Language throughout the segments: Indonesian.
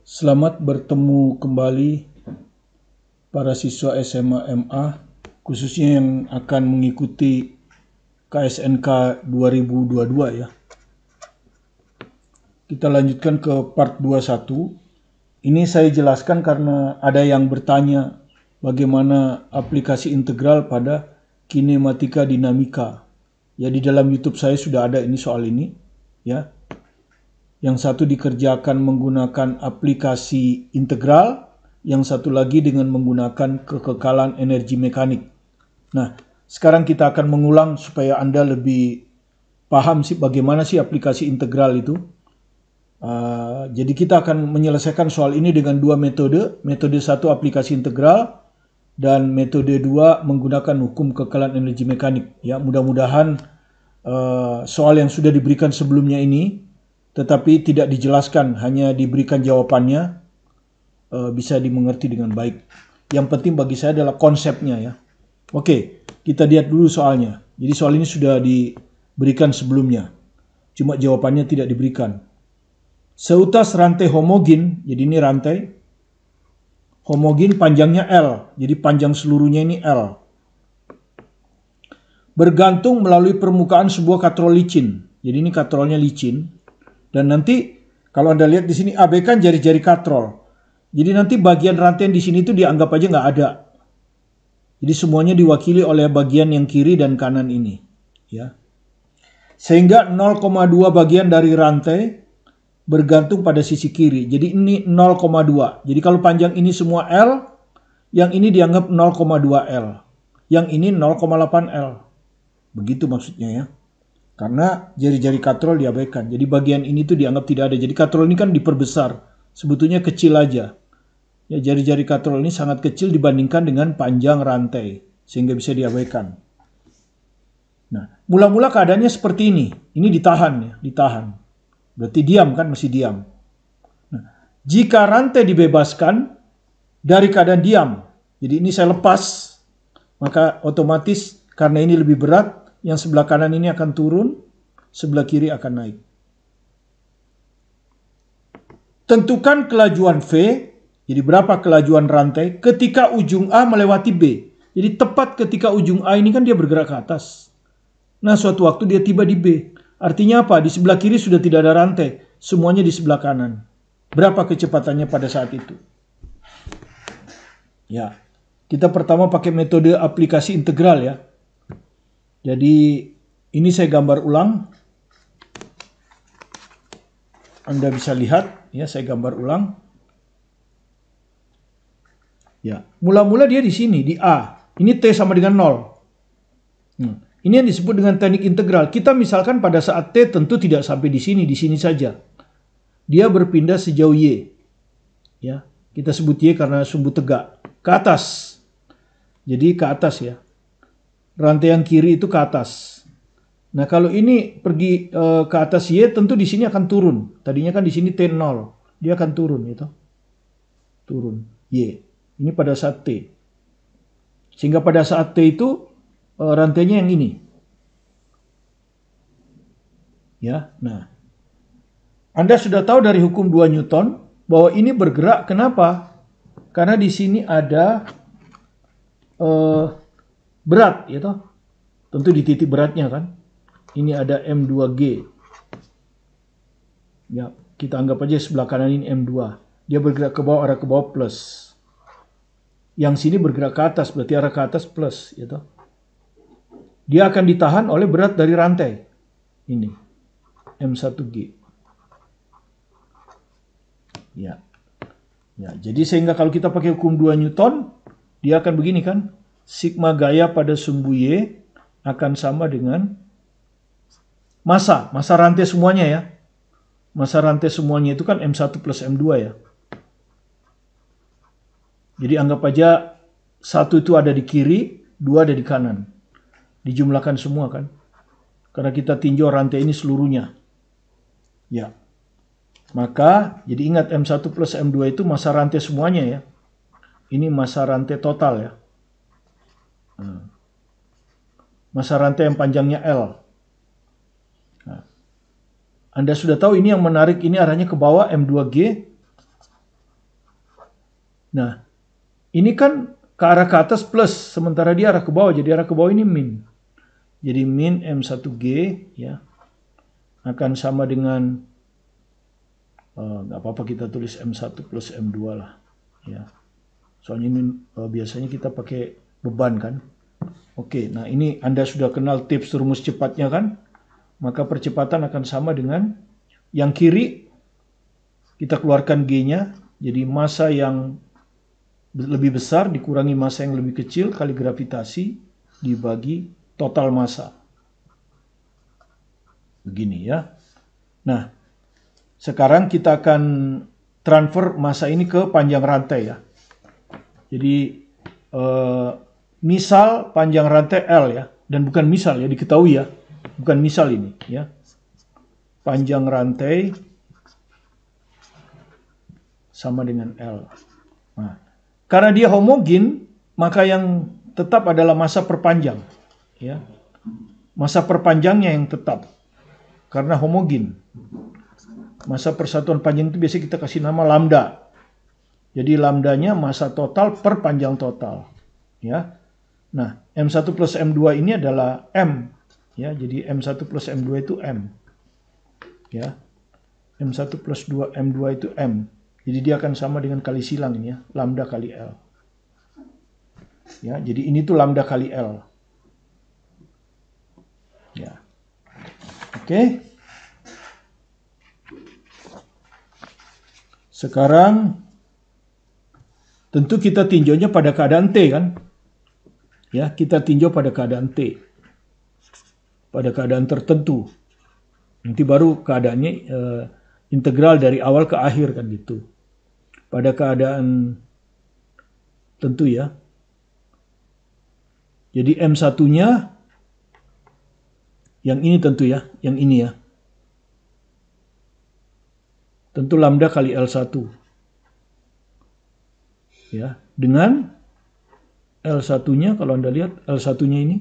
Selamat bertemu kembali para siswa SMA MA, khususnya yang akan mengikuti KSNK 2022 ya. Kita lanjutkan ke part 21. Ini saya jelaskan karena ada yang bertanya bagaimana aplikasi integral pada kinematika dinamika. Ya, di dalam YouTube saya sudah ada ini soal ini ya. Yang satu dikerjakan menggunakan aplikasi integral, yang satu lagi dengan menggunakan kekekalan energi mekanik. Nah, sekarang kita akan mengulang supaya Anda lebih paham sih bagaimana sih aplikasi integral itu. Jadi kita akan menyelesaikan soal ini dengan dua metode. Metode satu aplikasi integral dan metode dua menggunakan hukum kekekalan energi mekanik. Ya, mudah-mudahan soal yang sudah diberikan sebelumnya ini tetapi tidak dijelaskan, hanya diberikan jawabannya, bisa dimengerti dengan baik. Yang penting bagi saya adalah konsepnya ya. Oke, kita lihat dulu soalnya. Jadi soal ini sudah diberikan sebelumnya, cuma jawabannya tidak diberikan. Seutas rantai homogen, jadi ini rantai homogen panjangnya L, jadi panjang seluruhnya ini L. Bergantung melalui permukaan sebuah katrol licin. Jadi ini katrolnya licin. Dan nanti kalau Anda lihat di sini AB kan jari-jari katrol. Jadi nanti bagian rantai di sini itu dianggap aja nggak ada. Jadi semuanya diwakili oleh bagian yang kiri dan kanan ini. Ya. Sehingga 0,2 bagian dari rantai bergantung pada sisi kiri. Jadi ini 0,2. Jadi kalau panjang ini semua L, yang ini dianggap 0,2 L. Yang ini 0,8 L. Begitu maksudnya ya. Karena jari-jari katrol diabaikan. Jadi bagian ini tuh dianggap tidak ada. Jadi katrol ini kan diperbesar. Sebetulnya kecil aja. Ya, jari-jari katrol ini sangat kecil dibandingkan dengan panjang rantai. Sehingga bisa diabaikan. Nah, mula-mula keadaannya seperti ini. Ini ditahan ya, ditahan. Berarti diam kan, masih diam. Nah, jika rantai dibebaskan dari keadaan diam. Jadi ini saya lepas. Maka otomatis karena ini lebih berat. Yang sebelah kanan ini akan turun, sebelah kiri akan naik. Tentukan kelajuan V, jadi berapa kelajuan rantai ketika ujung A melewati B. Jadi tepat ketika ujung A ini kan dia bergerak ke atas. Nah, suatu waktu dia tiba di B. Artinya apa? Di sebelah kiri sudah tidak ada rantai, semuanya di sebelah kanan. Berapa kecepatannya pada saat itu? Ya, kita pertama pakai metode aplikasi integral ya. Jadi ini saya gambar ulang. Anda bisa lihat ya, saya gambar ulang. Ya, mula-mula dia di sini di A. Ini T sama dengan 0. Ini yang disebut dengan teknik integral. Kita misalkan pada saat T tentu tidak sampai di sini saja. Dia berpindah sejauh Y. Ya, kita sebut Y karena sumbu tegak ke atas. Jadi ke atas ya. Rantai yang kiri itu ke atas. Nah, kalau ini pergi ke atas Y, tentu di sini akan turun. Tadinya kan di sini T0. Dia akan turun gitu. Turun Y. Ini pada saat T. Sehingga pada saat T itu rantainya yang ini. Ya, nah. Anda sudah tahu dari hukum 2 Newton bahwa ini bergerak. Kenapa? Karena di sini ada berat, ya toh. Tentu di titik beratnya kan. Ini ada M2G. Ya, kita anggap aja sebelah kanan ini M2. Dia bergerak ke bawah, arah ke bawah plus. Yang sini bergerak ke atas, berarti arah ke atas plus, ya toh. Dia akan ditahan oleh berat dari rantai. Ini M1G. Ya. Ya, jadi sehingga kalau kita pakai hukum 2 Newton, dia akan begini kan? Sigma gaya pada sumbu Y akan sama dengan massa rantai semuanya ya. Massa rantai semuanya itu kan M1 plus M2 ya. Jadi anggap aja 1 itu ada di kiri, 2 ada di kanan. Dijumlahkan semua kan. Karena kita tinjau rantai ini seluruhnya. Ya. Maka jadi ingat M1 plus M2 itu massa rantai semuanya ya. Ini massa rantai total ya. Massa rantai yang panjangnya L. Nah, Anda sudah tahu ini yang menarik ini arahnya ke bawah M2G. Nah, ini kan ke arah ke atas plus, sementara dia arah ke bawah, jadi arah ke bawah ini min. Jadi min M1G ya akan sama dengan nggak apa-apa kita tulis M1 plus M2 lah ya. Soalnya ini biasanya kita pakai beban kan. Oke, nah ini Anda sudah kenal tips rumus cepatnya kan? Maka percepatan akan sama dengan yang kiri kita keluarkan G-nya, jadi massa yang lebih besar dikurangi massa yang lebih kecil kali gravitasi dibagi total massa. Begini ya. Nah, sekarang kita akan transfer massa ini ke panjang rantai ya. Jadi misal panjang rantai L ya, dan bukan misal ya, diketahui ya, bukan misal ini ya. Panjang rantai sama dengan L. Nah, karena dia homogen, maka yang tetap adalah massa perpanjang. Ya. Massa perpanjangnya yang tetap. Karena homogen. Massa persatuan panjang itu biasanya kita kasih nama lambda. Jadi lambdanya massa total per panjang total. Ya. Nah, M1 plus M2 ini adalah M. Ya, jadi M1 plus M2 itu M. Ya. M1 plus M2 itu M. Jadi dia akan sama dengan kali silang ini ya, lambda kali L. Ya, jadi ini tuh lambda kali L. Ya. Oke. Sekarang tentu kita tinjaunya pada keadaan T kan? Ya, kita tinjau pada keadaan T. Pada keadaan tertentu. Nanti baru keadaannya integral dari awal ke akhir kan gitu. Pada keadaan tentu ya. Jadi M1-nya yang ini tentu ya, yang ini ya. Tentu lambda kali L1. Ya, dengan L1-nya kalau Anda lihat L1-nya ini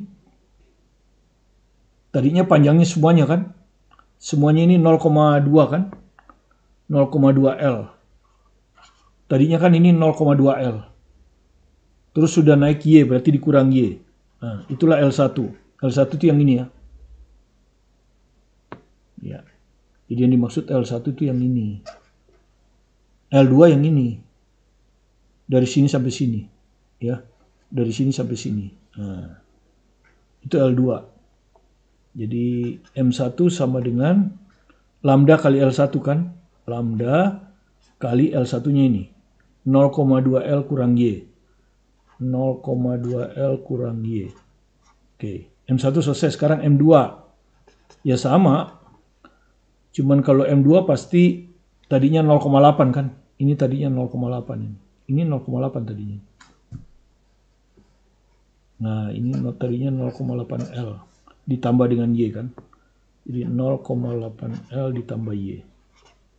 tadinya panjangnya semuanya kan? Semuanya ini 0,2 kan? 0,2 L. Tadinya kan ini 0,2 L. Terus sudah naik Y, berarti dikurang Y. Nah, itulah L1. L1 itu yang ini ya. Ya. Jadi yang dimaksud L1 itu yang ini. L2 yang ini. Dari sini sampai sini. Ya. Dari sini sampai sini. Nah, itu L2. Jadi M1 sama dengan lambda kali L1 kan? Lambda kali L1-nya ini. 0,2 L kurang Y. 0,2 L kurang Y. Oke. M1 selesai. Sekarang M2. Ya sama. Cuman kalau M2 pasti tadinya 0,8 kan? Ini tadinya 0,8 ini. Ini 0,8 tadinya. Nah, ini tadinya 0,8 L ditambah dengan Y kan? Jadi 0,8 L ditambah Y.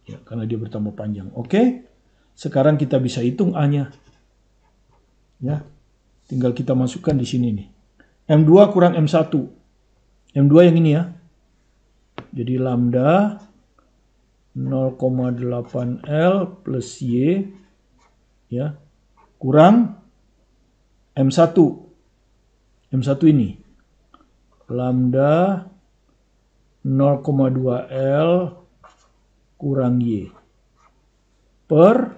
Ya, karena dia bertambah panjang. Oke. Sekarang kita bisa hitung A-nya. Ya. Tinggal kita masukkan di sini nih. M2 kurang M1. M2 yang ini ya. Jadi lambda 0,8 L plus Y ya kurang M1. M1 ini lambda 0,2 L kurang Y per,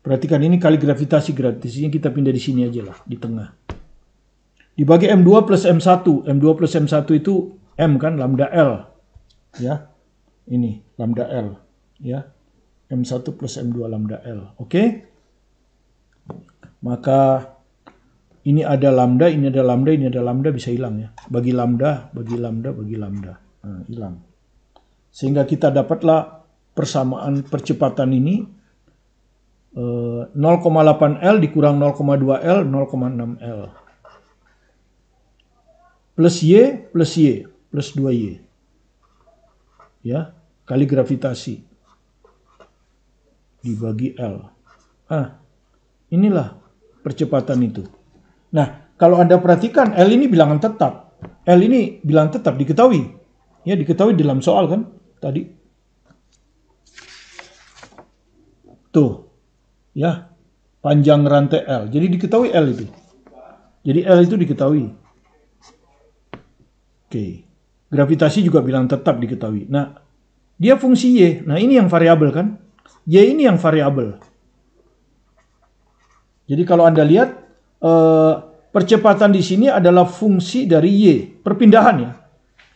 perhatikan ini kali gravitasinya kita pindah di sini aja lah, di tengah. Dibagi M2 plus M1. M2 plus M1 itu M kan, lambda L. Ya, ini lambda L. Ya, M1 plus M2 lambda L. Oke. Maka ini ada lambda, ini ada lambda, ini ada lambda, bisa hilang ya. Bagi lambda, bagi lambda, bagi lambda. Nah, hilang. Sehingga kita dapatlah persamaan percepatan ini 0,8 L dikurang 0,2 L, 0,6 L. Plus Y, plus 2Y. Ya, kali gravitasi. Dibagi L. Inilah percepatan itu. Nah, kalau Anda perhatikan, L ini bilangan tetap. L ini bilangan tetap, diketahui. Ya, diketahui dalam soal kan, tadi. Tuh. Ya, panjang rantai L. Jadi diketahui L itu. Jadi L itu diketahui. Oke. Gravitasi juga bilang tetap diketahui. Nah, dia fungsi Y. Nah, ini yang variabel kan? Y ini yang variabel. Jadi kalau Anda lihat, percepatan di sini adalah fungsi dari Y. Perpindahan ya.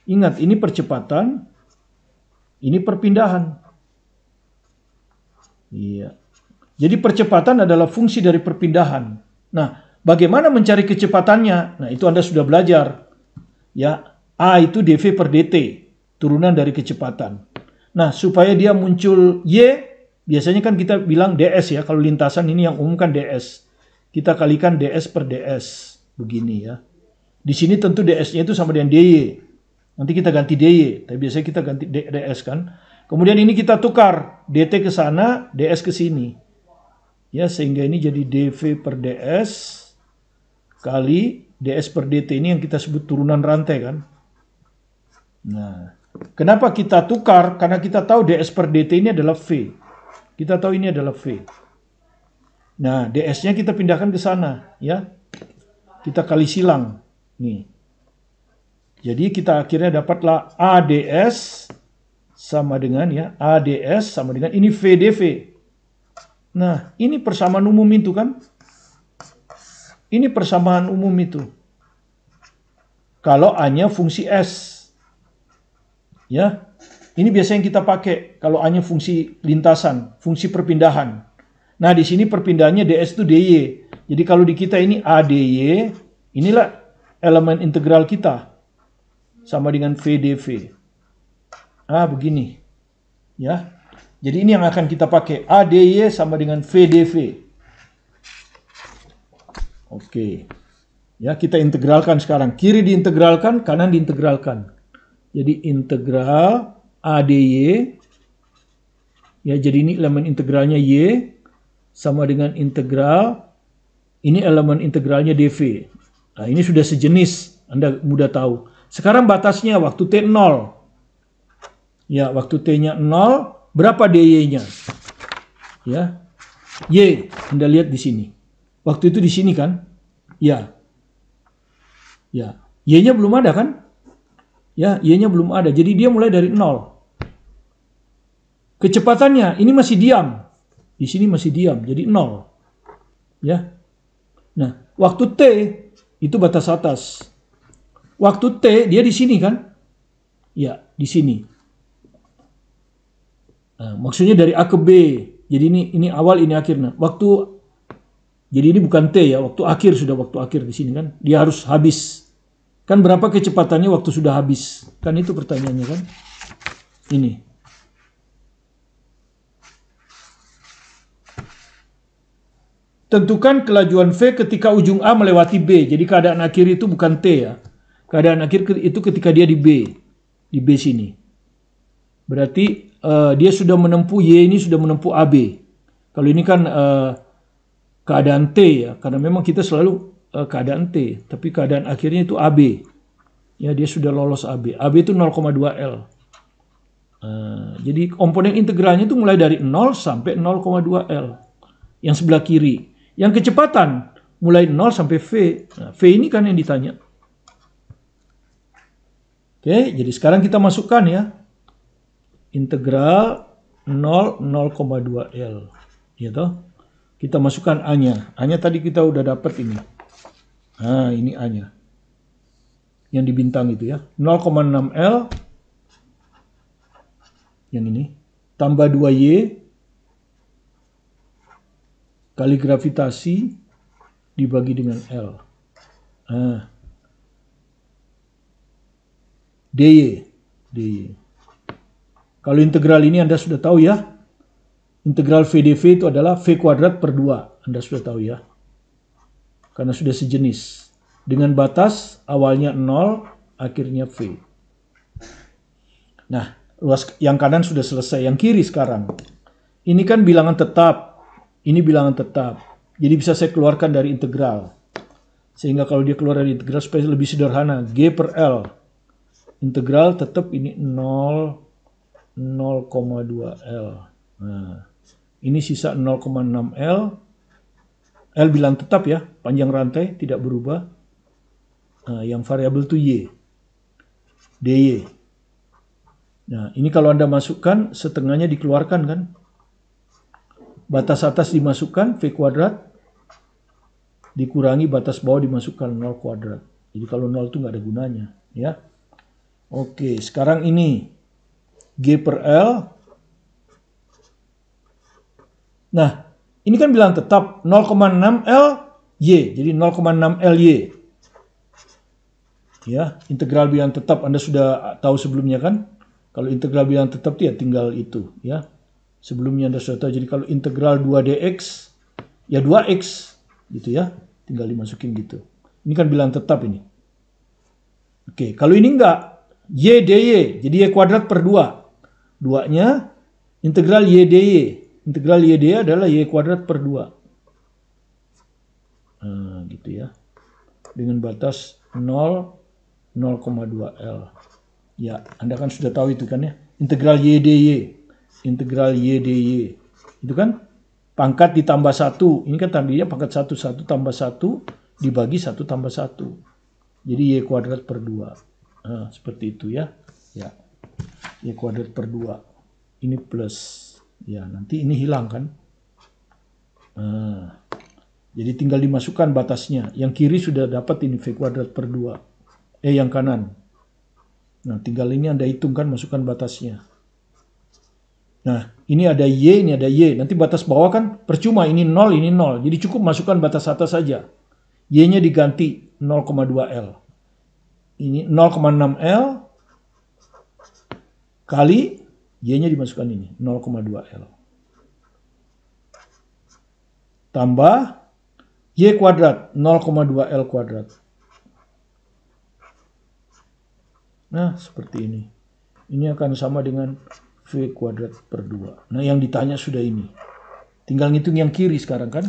Ingat, ini percepatan, ini perpindahan. Iya. Jadi percepatan adalah fungsi dari perpindahan. Nah, bagaimana mencari kecepatannya? Nah, itu Anda sudah belajar. Ya, A itu dV per dt, turunan dari kecepatan. Nah, supaya dia muncul Y, biasanya kan kita bilang ds ya. Kalau lintasan ini yang umum kan ds. Kita kalikan ds per ds. Begini ya. Di sini tentu ds-nya itu sama dengan dy. Nanti kita ganti dy, tapi biasanya kita ganti ds kan. Kemudian ini kita tukar, dt ke sana, ds ke sini. Ya, sehingga ini jadi dv per ds kali ds per dt, ini yang kita sebut turunan rantai kan. Nah, kenapa kita tukar? Karena kita tahu ds per dt ini adalah v. Kita tahu ini adalah v. Nah, ds-nya kita pindahkan ke sana ya. Kita kali silang. Nih. Jadi kita akhirnya dapatlah ADS sama dengan ya, ADS sama dengan ini VDV. Nah, ini persamaan umum itu kan? Ini persamaan umum itu. Kalau A-nya fungsi S. Ya. Ini biasanya yang kita pakai kalau A-nya fungsi lintasan, fungsi perpindahan. Nah, di sini perpindahannya ds itu dy. Jadi kalau di kita ini ADY, inilah elemen integral kita. Sama dengan VDV. Begini. Ya. Jadi ini yang akan kita pakai. ADY sama dengan VDV. Oke. Ya, kita integralkan sekarang. Kiri diintegralkan, kanan diintegralkan. Jadi integral ADY. Ya, jadi ini elemen integralnya Y sama dengan integral, ini elemen integralnya dV. Nah, ini sudah sejenis, Anda mudah tahu. Sekarang batasnya waktu T 0. Ya, waktu T-nya 0, berapa dy-nya? Ya. Y, Anda lihat di sini. Waktu itu di sini kan? Ya. Ya. Y-nya belum ada kan? Ya, Y-nya belum ada. Jadi dia mulai dari 0. Kecepatannya ini masih diam. Di sini masih diam, jadi 0. Ya. Nah, waktu T itu batas atas. Waktu T dia di sini kan? Ya, di sini. Nah, maksudnya dari A ke B. Jadi ini awal, ini akhir. Nah, jadi ini bukan T ya, waktu akhir, sudah waktu akhir di sini kan. Dia harus habis. Kan berapa kecepatannya waktu sudah habis? Kan itu pertanyaannya kan? Ini. Tentukan kelajuan V ketika ujung A melewati B. Jadi keadaan akhir itu bukan T ya. Keadaan akhir itu ketika dia di B. Di B sini. Berarti dia sudah menempuh, Y ini sudah menempuh AB. Kalau ini kan keadaan T ya. Karena memang kita selalu keadaan T. Tapi keadaan akhirnya itu AB. Ya, dia sudah lolos AB. AB itu 0,2 L. Jadi komponen integralnya itu mulai dari 0 sampai 0,2 L. Yang sebelah kiri. Yang kecepatan mulai 0 sampai V. Nah, V ini kan yang ditanya. Oke, jadi sekarang kita masukkan ya. Integral 0,2 L. Gitu. Kita masukkan A-nya. A-nya tadi kita udah dapat ini. Nah, ini A-nya. Yang di bintang itu ya. 0,6 L. Yang ini. Tambah 2Y. Kali gravitasi dibagi dengan L. dy. Kalau integral ini Anda sudah tahu ya. Integral VdV itu adalah V kuadrat per 2. Anda sudah tahu ya. Karena sudah sejenis. Dengan batas awalnya 0, akhirnya V. Nah, yang kanan sudah selesai. Yang kiri sekarang. Ini kan bilangan tetap. Ini bilangan tetap. Jadi bisa saya keluarkan dari integral. Sehingga kalau dia keluar dari integral supaya lebih sederhana. G per L. Integral tetap ini 0,2 L. Nah, Ini sisa 0,6 L. L bilang tetap ya, panjang rantai tidak berubah. Nah, yang variabel itu Y, dy. Nah, ini kalau Anda masukkan, setengahnya dikeluarkan kan. Batas atas dimasukkan, V kuadrat, dikurangi batas bawah dimasukkan 0 kuadrat. Jadi kalau 0 itu nggak ada gunanya. Ya. Oke, sekarang ini G per L. Nah, ini kan bilang tetap 0,6 L Y. Jadi 0,6 L Y. Ya, integral bilang tetap Anda sudah tahu sebelumnya kan? Kalau integral bilang tetap ya tinggal itu ya. Sebelumnya Anda sudah tahu. Jadi kalau integral 2dx ya 2x gitu ya. Tinggal dimasukin gitu. Ini kan bilang tetap ini. Oke, kalau ini enggak, y dy. Jadi y kuadrat per 2. 2-nya integral y dy. Integral y dy adalah y kuadrat per 2. Nah, gitu ya. Dengan batas 0, 0,2 L. Ya, Anda kan sudah tahu itu kan ya. Integral y dy. Integral y dy. Itu kan pangkat ditambah 1. Ini kan tadinya pangkat 1. 1 tambah 1 dibagi 1 tambah 1. Jadi y kuadrat per 2. Nah, seperti itu ya. Ya. Y kuadrat per 2. Ini plus. Ya, nanti ini hilang kan. Nah, jadi tinggal dimasukkan batasnya. Yang kiri sudah dapat ini V kuadrat per 2. Yang kanan. Nah, tinggal ini Anda hitungkan, masukkan batasnya. Nah, ini ada Y, ini ada Y. Nanti batas bawah kan percuma, ini 0, ini 0. Jadi cukup masukkan batas atas saja. Y-nya diganti 0,2 L. Ini 0,6 L kali Y-nya dimasukkan ini, 0,2 L. Tambah Y kuadrat, 0,2 L kuadrat. Nah, seperti ini. Ini akan sama dengan V kuadrat per 2. Nah, yang ditanya sudah ini. Tinggal ngitung yang kiri sekarang kan.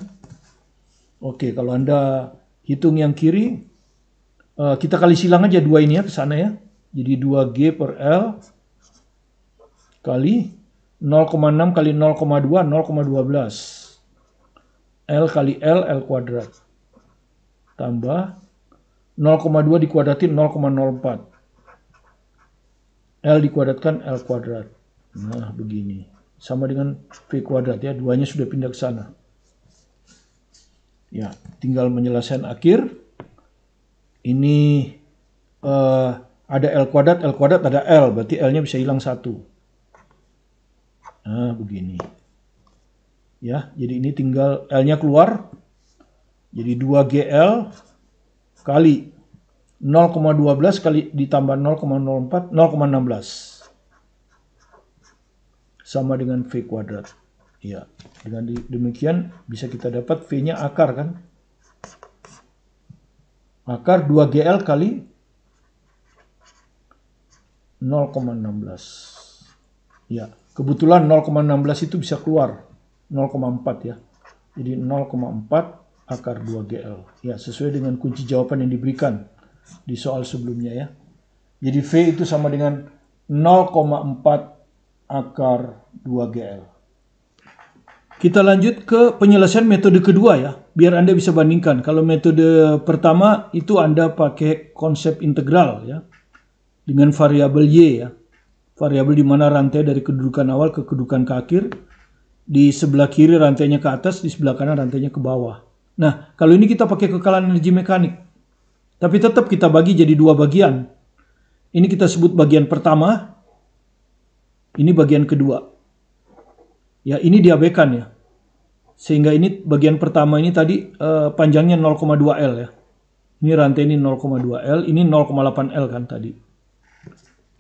Oke, kalau Anda hitung yang kiri, kita kali silang aja 2 ini ya ke sana ya. Jadi 2G per L kali 0,6 kali 0,2, 0,12. L kali L, L kuadrat. Tambah 0,2 dikuadratin 0,04. L dikuadratkan L kuadrat. Nah, begini. Sama dengan V kuadrat ya. Duanya sudah pindah ke sana. Ya, tinggal menyelesaikan akhir. Ini ada L kuadrat ada L. Berarti L-nya bisa hilang 1. Nah, begini. Ya, jadi ini tinggal L-nya keluar. Jadi 2GL kali 0,12 kali ditambah 0,04, 0,16. Sama dengan V kuadrat. Ya, dengan demikian bisa kita dapat V-nya akar kan. Akar 2GL kali 0,16. Ya, kebetulan 0,16 itu bisa keluar. 0,4 ya. Jadi 0,4 akar 2GL. Ya, sesuai dengan kunci jawaban yang diberikan di soal sebelumnya ya. Jadi V itu sama dengan 0,4 akar 2GL. Kita lanjut ke penyelesaian metode kedua ya, biar Anda bisa bandingkan. Kalau metode pertama itu Anda pakai konsep integral ya, dengan variabel Y ya. Variabel di mana rantai dari kedudukan awal ke kedudukan ke akhir. Di sebelah kiri rantainya ke atas, di sebelah kanan rantainya ke bawah. Nah, kalau ini kita pakai kekalahan energi mekanik. Tapi tetap kita bagi jadi 2 bagian. Ini kita sebut bagian pertama. Ini bagian kedua. Ya, ini diabaikan ya. Sehingga ini bagian pertama ini tadi panjangnya 0,2 L ya. Ini rantai ini 0,2 L, ini 0,8 L kan tadi.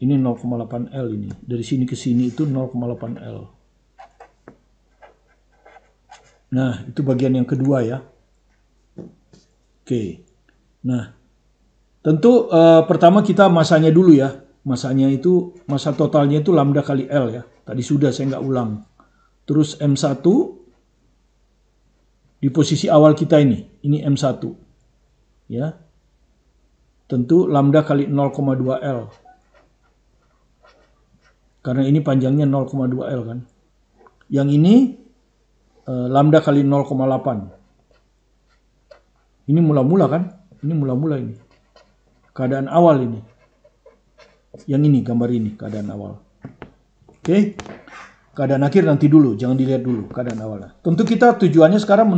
Ini 0,8 L ini. Dari sini ke sini itu 0,8 L. Nah, itu bagian yang kedua ya. Oke. Nah, tentu pertama kita masanya dulu ya. Masanya itu, masa totalnya itu lambda kali L ya. Tadi sudah, saya nggak ulang. Terus M1 di posisi awal kita ini M1. Ya. Tentu lambda kali 0,2 L. Karena ini panjangnya 0,2 L kan. Yang ini lambda kali 0,8. Ini mula-mula kan? Ini mula-mula ini. Keadaan awal ini. Yang ini, gambar ini, keadaan awal. Oke. Keadaan akhir nanti dulu, jangan dilihat dulu keadaan awalnya. Tentu kita tujuannya sekarang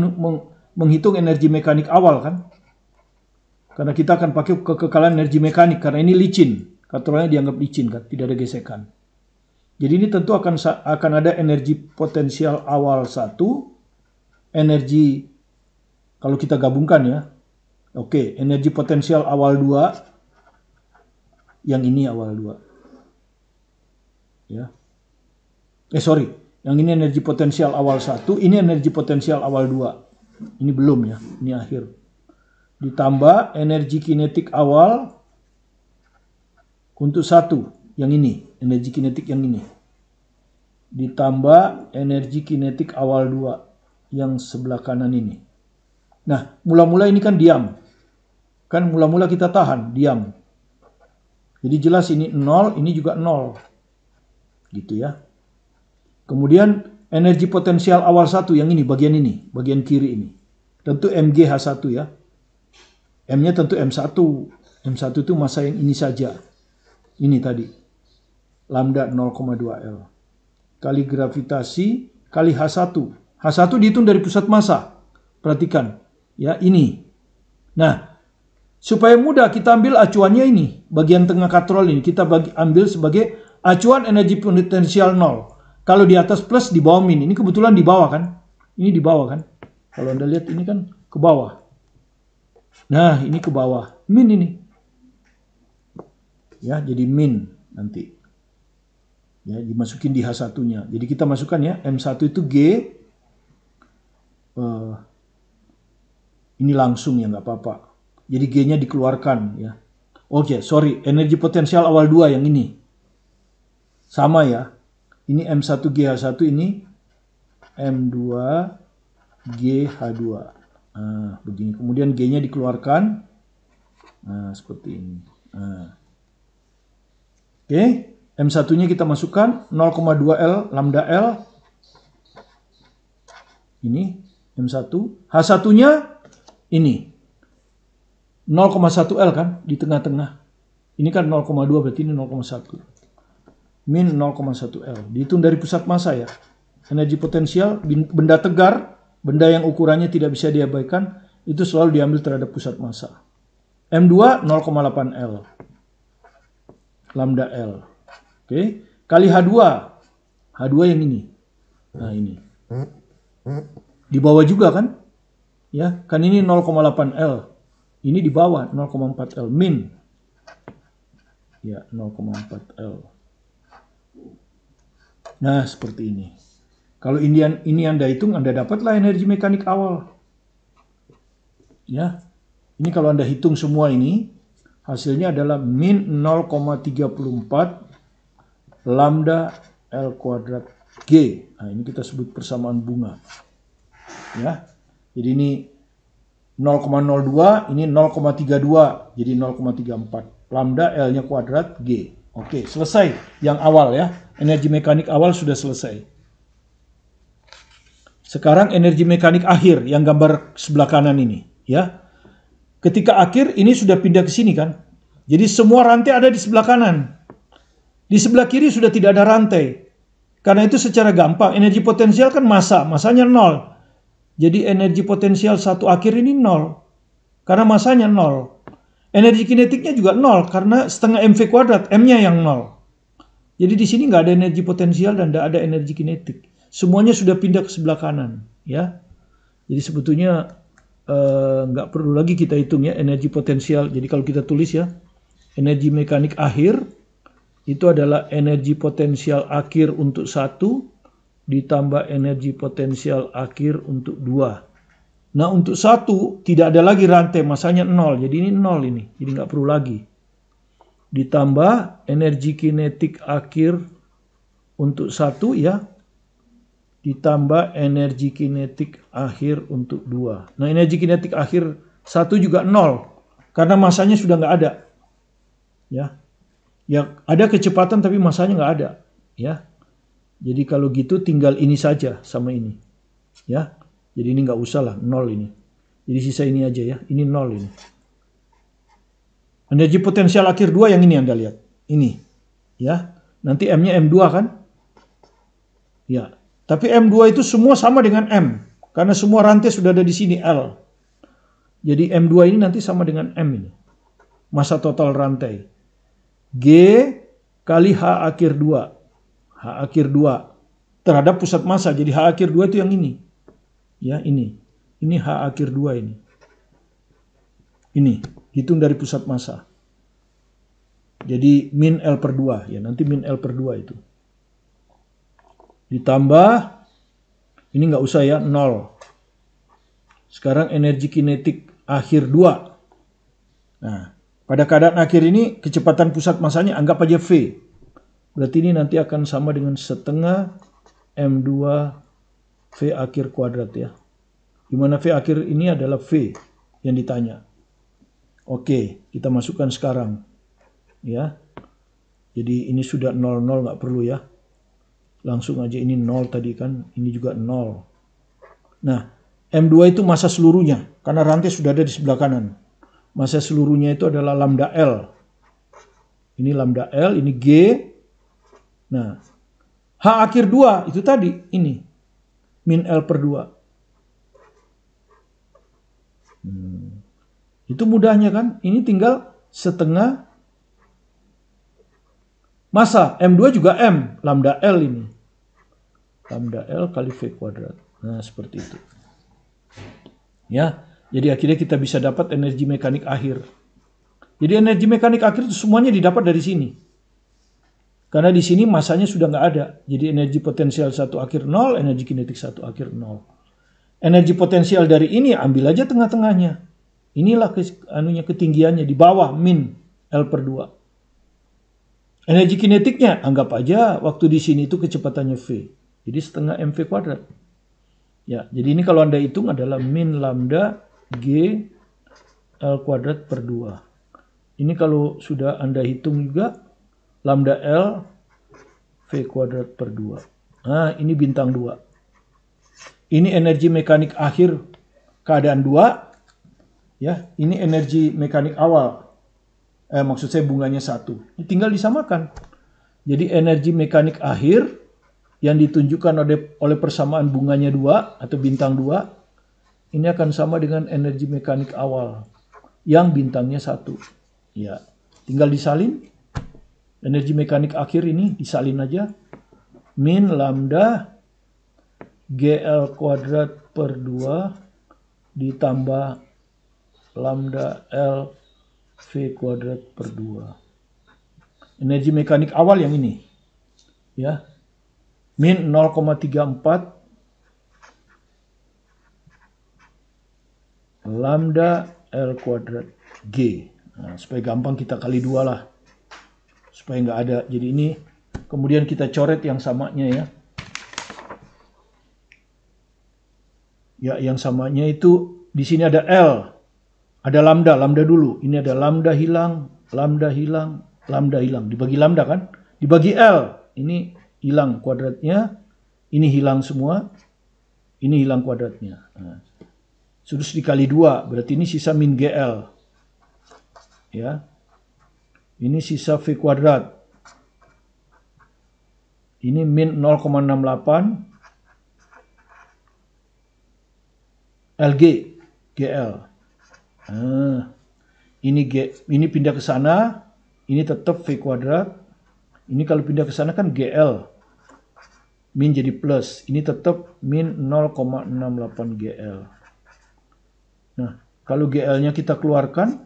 menghitung energi mekanik awal kan? Karena kita akan pakai kekekalan energi mekanik, karena ini licin. Katrolnya dianggap licin kan, tidak ada gesekan. Jadi ini tentu akan ada energi potensial awal 1, energi, kalau kita gabungkan ya, oke, energi potensial awal 2, yang ini awal 2. Ya. Yang ini energi potensial awal 1, ini energi potensial awal 2. Ini belum ya, ini akhir. Ditambah energi kinetik awal untuk 1, yang ini, energi kinetik yang ini. Ditambah energi kinetik awal 2, yang sebelah kanan ini. Nah, mula-mula ini kan diam. Kan mula-mula kita tahan, diam. Jadi jelas ini 0, ini juga 0. Gitu ya. Kemudian energi potensial awal 1, yang ini, bagian kiri ini. Tentu MgH1 ya. M-nya tentu M1. M1 itu massa yang ini saja. Ini tadi. Lambda 0,2L. Kali gravitasi, kali H1. H1 dihitung dari pusat massa. Perhatikan. Ya, ini. Nah, supaya mudah kita ambil acuannya ini. Bagian tengah katrol ini. Kita ambil sebagai acuan energi potensial 0. Kalau di atas plus, di bawah min. Ini kebetulan di bawah kan. Ini di bawah kan. Kalau Anda lihat ini kan ke bawah. Nah, ini ke bawah. Min ini. Ya, jadi min nanti. Ya, dimasukin di H1-nya. Jadi kita masukkan ya, M1 itu G. Ini langsung ya, nggak apa-apa. Jadi G-nya dikeluarkan ya. Oke, sorry. Energi potensial awal 2 yang ini. Sama ya. Ini M1GH1, ini M2GH2. Nah, begini. Kemudian G-nya dikeluarkan. Nah, seperti ini. Nah. Oke, M1-nya kita masukkan 0,2L lambda L. Ini M1. H1-nya ini 0,1L kan di tengah-tengah. Ini kan 0,2, berarti ini 0,1. Min 0,1L. Dihitung dari pusat massa ya. Energi potensial, benda tegar, benda yang ukurannya tidak bisa diabaikan, itu selalu diambil terhadap pusat massa. M2 0,8L. Lambda L. Oke. Kali H2. H2 yang ini. Nah, ini. Di bawah juga kan? Ya, kan ini 0,8L. Ini di bawah 0,4L min. Ya, 0,4L. Nah, seperti ini. Kalau ini Anda hitung, Anda dapatlah energi mekanik awal. Ya. Ini kalau Anda hitung semua ini, hasilnya adalah min 0,34 lambda L kuadrat G. Nah, ini kita sebut persamaan bunga. Ya. Jadi ini 0,02, ini 0,32, jadi 0,34. Lambda L-nya kuadrat G. Oke, selesai yang awal ya. Energi mekanik awal sudah selesai. Sekarang energi mekanik akhir yang gambar sebelah kanan ini, ya. Ketika akhir ini sudah pindah ke sini kan. Jadi semua rantai ada di sebelah kanan. Di sebelah kiri sudah tidak ada rantai. Karena itu secara gampang energi potensial kan masanya 0. Jadi energi potensial satu akhir ini 0. Karena masanya 0. Energi kinetiknya juga 0 karena setengah mv kuadrat, m-nya yang 0. Jadi di sini nggak ada energi potensial dan nggak ada energi kinetik. Semuanya sudah pindah ke sebelah kanan, ya. Jadi sebetulnya nggak perlu lagi kita hitung ya energi potensial. Jadi kalau kita tulis ya, energi mekanik akhir itu adalah energi potensial akhir untuk 1 ditambah energi potensial akhir untuk 2. Nah, untuk 1 tidak ada lagi rantai, masanya 0. Jadi ini 0 ini. Jadi nggak perlu lagi. Ditambah energi kinetik akhir untuk 1 ya. Ditambah energi kinetik akhir untuk 2. Nah, energi kinetik akhir 1 juga 0. Karena masanya sudah nggak ada. Ya. Ya, ada kecepatan tapi masanya nggak ada. Ya. Jadi kalau gitu tinggal ini saja sama ini. Ya, jadi ini nggak usah lah, 0 ini. Jadi sisa ini aja ya, ini 0 ini. Energi potensial akhir 2 yang ini Anda lihat. Ini. Ya, nanti M-nya M2 kan? Ya, tapi M2 itu semua sama dengan M. Karena semua rantai sudah ada di sini, L. Jadi M2 ini nanti sama dengan M ini. Masa total rantai. G kali H akhir 2. H akhir 2 terhadap pusat massa. Jadi H akhir 2 itu yang ini. Ya, ini. Ini H akhir 2 ini. Ini, hitung dari pusat massa. Jadi min L per 2. Ya, nanti min L per 2 itu. Ditambah, ini nggak usah ya, 0. Sekarang energi kinetik akhir 2. Nah, pada keadaan akhir ini kecepatan pusat massanya anggap aja V. Berarti ini nanti akan sama dengan setengah M2 V akhir kuadrat ya. Dimana V akhir ini adalah V yang ditanya. Oke, kita masukkan sekarang. Ya. Jadi ini sudah 00, nggak perlu ya. Langsung aja ini 0 tadi kan, ini juga 0. Nah, M2 itu massa seluruhnya, karena rantai sudah ada di sebelah kanan. Massa seluruhnya itu adalah lambda L. Ini lambda L, ini G. Nah, H akhir 2 itu tadi, ini. Min L per 2. Itu mudahnya kan, ini tinggal setengah massa. M2 juga M, lambda L ini. Lambda L kali V kuadrat. Nah, seperti itu. Ya, jadi akhirnya kita bisa dapat energi mekanik akhir. Jadi energi mekanik akhir itu semuanya didapat dari sini. Karena di sini masanya sudah nggak ada. Jadi energi potensial 1 akhir 0, energi kinetik 1 akhir 0. Energi potensial dari ini ambil aja tengah-tengahnya. Inilah ketinggiannya di bawah min L per 2. Energi kinetiknya anggap aja waktu di sini itu kecepatannya V. Jadi setengah mv kuadrat. Ya, jadi ini kalau Anda hitung adalah min lambda G L kuadrat per 2. Ini kalau sudah Anda hitung juga lambda L V kuadrat per 2. Nah, ini bintang 2. Ini energi mekanik akhir keadaan 2. Ya, ini energi mekanik awal. Maksud saya bunganya 1. Ini tinggal disamakan. Jadi energi mekanik akhir yang ditunjukkan oleh persamaan bunganya 2 atau bintang 2, ini akan sama dengan energi mekanik awal yang bintangnya 1. Ya, tinggal disalin. Energi mekanik akhir ini disalin aja. Min lambda GL kuadrat per 2 ditambah lambda L V kuadrat per 2. Energi mekanik awal yang ini. Ya. Min 0,34 lambda L kuadrat G. Nah, supaya gampang kita kali 2 lah. Supaya nggak ada. Jadi ini kemudian kita coret yang samanya ya. Ya, yang samanya itu di sini ada L. Ada lambda, lambda dulu. Ini ada lambda hilang, lambda hilang, lambda hilang. Dibagi lambda kan? Dibagi L. Ini hilang kuadratnya, ini hilang semua, ini hilang kuadratnya. Nah, terus dikali 2, berarti ini sisa min GL. Ya. Ini sisa V kuadrat. Ini min 0,68 LG GL. Nah, ini pindah ke sana, ini tetap V kuadrat. Ini kalau pindah ke sana kan GL. Min jadi plus. Ini tetap min 0,68 GL. Nah, kalau GL-nya kita keluarkan,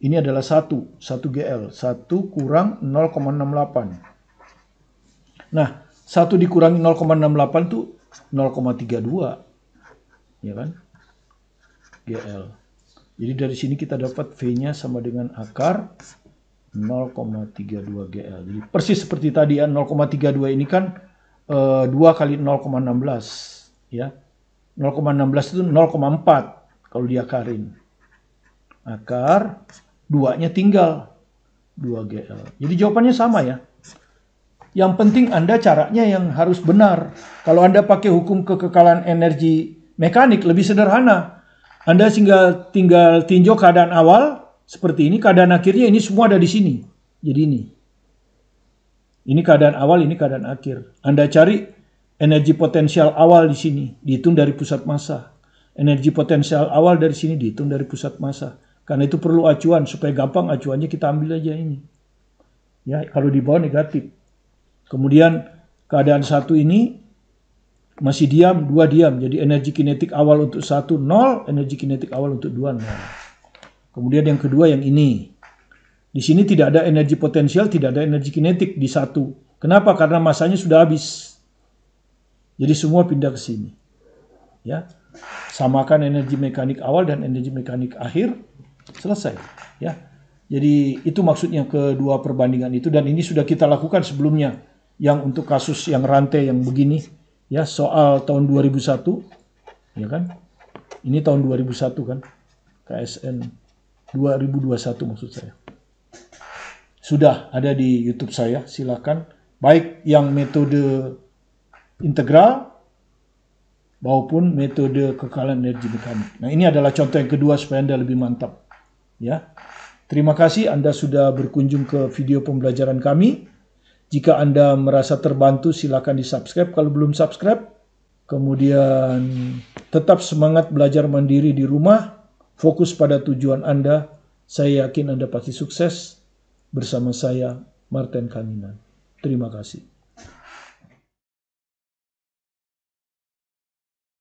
ini adalah 1 GL. 1 kurang 0,68. Nah, 1 dikurangi 0,68 itu 0,32. Ya kan? GL. Jadi dari sini kita dapat V-nya sama dengan akar 0,32 GL. Jadi persis seperti tadi ya, 0,32 ini kan 2 kali 0,16 ya. 0,16 itu 0,4 kalau diakarin. Akar 2-nya tinggal 2 GL. Jadi jawabannya sama ya. Yang penting Anda caranya yang harus benar. Kalau Anda pakai hukum kekekalan energi mekanik lebih sederhana. Anda tinggal tinjau keadaan awal seperti ini, keadaan akhirnya ini semua ada di sini. Jadi ini. Ini keadaan awal, ini keadaan akhir. Anda cari energi potensial awal di sini, dihitung dari pusat massa. Energi potensial awal dari sini dihitung dari pusat massa. Karena itu perlu acuan, supaya gampang acuannya kita ambil aja ini. Ya, kalau di bawah negatif. Kemudian keadaan satu ini masih diam, 2 diam. Jadi energi kinetik awal untuk 1 0, energi kinetik awal untuk 2 0. Kemudian yang kedua yang ini. Di sini tidak ada energi potensial, tidak ada energi kinetik di 1. Kenapa? Karena masanya sudah habis. Jadi semua pindah ke sini. Ya. Samakan energi mekanik awal dan energi mekanik akhir, selesai. Ya. Jadi itu maksudnya kedua perbandingan itu, dan ini sudah kita lakukan sebelumnya. Yang untuk kasus yang rantai yang begini, ya, soal tahun 2001, ya kan? Ini tahun 2001 kan? KSN 2021 maksud saya. Sudah ada di YouTube saya, silakan. Baik yang metode integral maupun metode kekekalan energi mekanik. Nah, ini adalah contoh yang kedua supaya Anda lebih mantap. Ya. Terima kasih Anda sudah berkunjung ke video pembelajaran kami. Jika Anda merasa terbantu, silakan di-subscribe kalau belum subscribe. Kemudian tetap semangat belajar mandiri di rumah. Fokus pada tujuan Anda. Saya yakin Anda pasti sukses. Bersama saya, Martin Kaninan. Terima kasih.